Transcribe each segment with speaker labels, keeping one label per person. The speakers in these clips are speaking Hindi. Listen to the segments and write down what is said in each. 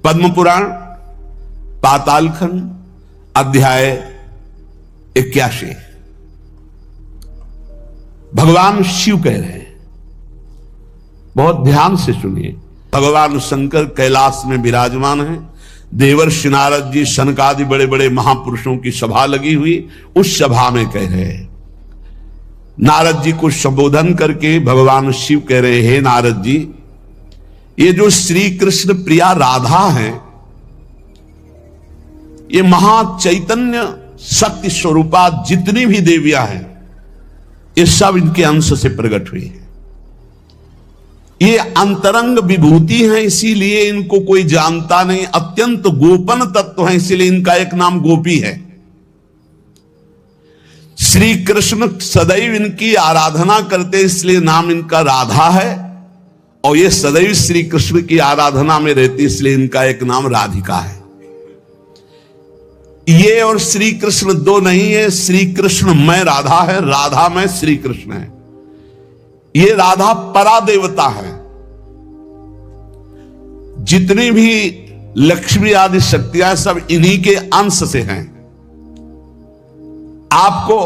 Speaker 1: पद्म पुराण पातालखंड अध्याय 81। भगवान शिव कह रहे हैं, बहुत ध्यान से सुनिए। भगवान शंकर कैलाश में विराजमान हैं। देवर्षि नारद जी, सनकादि बड़े बड़े महापुरुषों की सभा लगी हुई, उस सभा में कह रहे हैं, नारद जी को संबोधन करके भगवान शिव कह रहे हैं, हे नारद जी, ये जो श्री कृष्ण प्रिया राधा है, ये महाचैतन्य शक्ति स्वरूपा जितनी भी देवियां हैं, ये सब इनके अंश से प्रकट हुई है। ये अंतरंग विभूति हैं, इसीलिए इनको कोई जानता नहीं। अत्यंत गोपन तत्व है, इसीलिए इनका एक नाम गोपी है। श्री कृष्ण सदैव इनकी आराधना करते, इसलिए नाम इनका राधा है। और ये सदैव श्री कृष्ण की आराधना में रहती, इसलिए इनका एक नाम राधिका है। ये और श्री कृष्ण दो नहीं है। श्री कृष्ण में राधा है, राधा में श्री कृष्ण है। ये राधा परा देवता है। जितनी भी लक्ष्मी आदि शक्तियां सब इन्हीं के अंश से हैं। आपको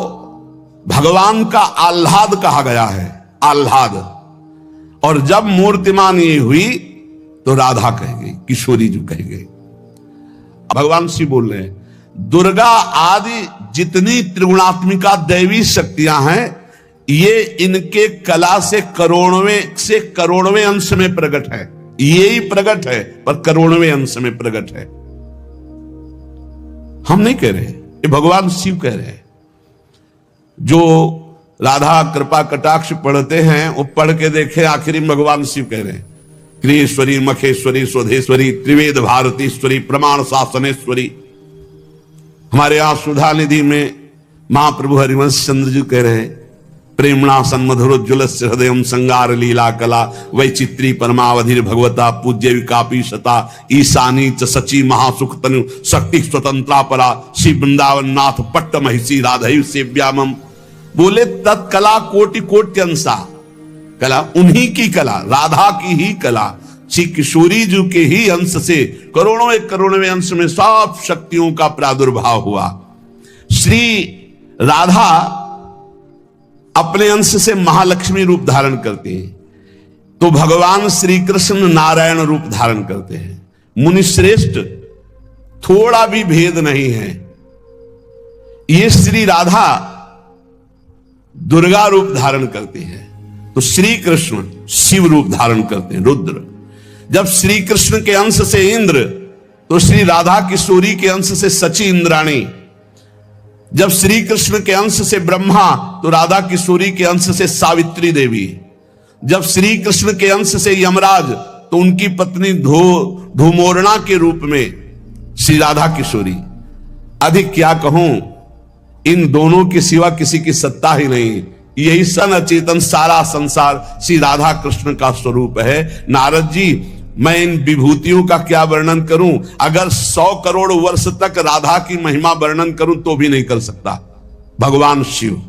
Speaker 1: भगवान का आह्लाद कहा गया है, आह्लाद। और जब मूर्तिमान ये हुई तो राधा कह गई, किशोरी जी कह गई। भगवान शिव बोल रहे हैं, दुर्गा आदि जितनी त्रिगुणात्मिका दैवी शक्तियां हैं, ये इनके कला से करोड़वें अंश में प्रकट है। ये ही प्रकट है, पर करोड़वें अंश में प्रकट है। हम नहीं कह रहे, ये भगवान शिव कह रहे हैं। जो राधा कृपा कटाक्ष पढ़ते हैं, वो पढ़ के देखे, आखिरी में भगवान शिव कह रहे हैं, क्रियेश्वरी, मखेश्वरी, स्वधेश्वरी, त्रिवेद भारतीश्वरी, प्रमाण शासनेश्वरी। हमारे यहां सुधा निधि में महाप्रभु हरिवंश चंद्र जी कह रहे हैं, प्रेमणा सन्मधुरोज्ज्वल हृदय संगार लीला कला वैचित्री परमावधि भगवता पूज्य विकापी शता ईशानी च सची महासुख तनु शक्ति स्वतंत्रा परा श्री वृंदावन नाथ पट्ट महिषी राधैव सेव्यामम। बोले तत्कला कोटि कोट्यंसा, कला उन्हीं की कला, राधा की ही कला, श्री किशोरी जी के ही अंश से करोड़ों अंश में सब शक्तियों का प्रादुर्भाव हुआ। श्री राधा अपने अंश से महालक्ष्मी रूप धारण करती हैं, तो भगवान श्री कृष्ण नारायण रूप धारण करते हैं। मुनि श्रेष्ठ, थोड़ा भी भेद नहीं है। ये श्री राधा दुर्गा रूप धारण करती है, तो श्री कृष्ण शिव रूप धारण करते हैं, रुद्र। जब श्री कृष्ण के अंश से इंद्र, तो श्री राधा किशोरी के अंश से सची इंद्राणी। जब श्री कृष्ण के अंश से ब्रह्मा, तो राधा किशोरी के अंश से सावित्री देवी। जब श्री कृष्ण के अंश से यमराज, तो उनकी पत्नी धूमोरणा के रूप में श्री राधा किशोरी। अधिक क्या कहूं, इन दोनों के सिवा किसी की सत्ता ही नहीं। यही सन अचेतन सारा संसार श्री राधा कृष्ण का स्वरूप है। नारद जी, मैं इन विभूतियों का क्या वर्णन करूं? अगर 100 करोड़ वर्ष तक राधा की महिमा वर्णन करूं तो भी नहीं कर सकता। भगवान शिव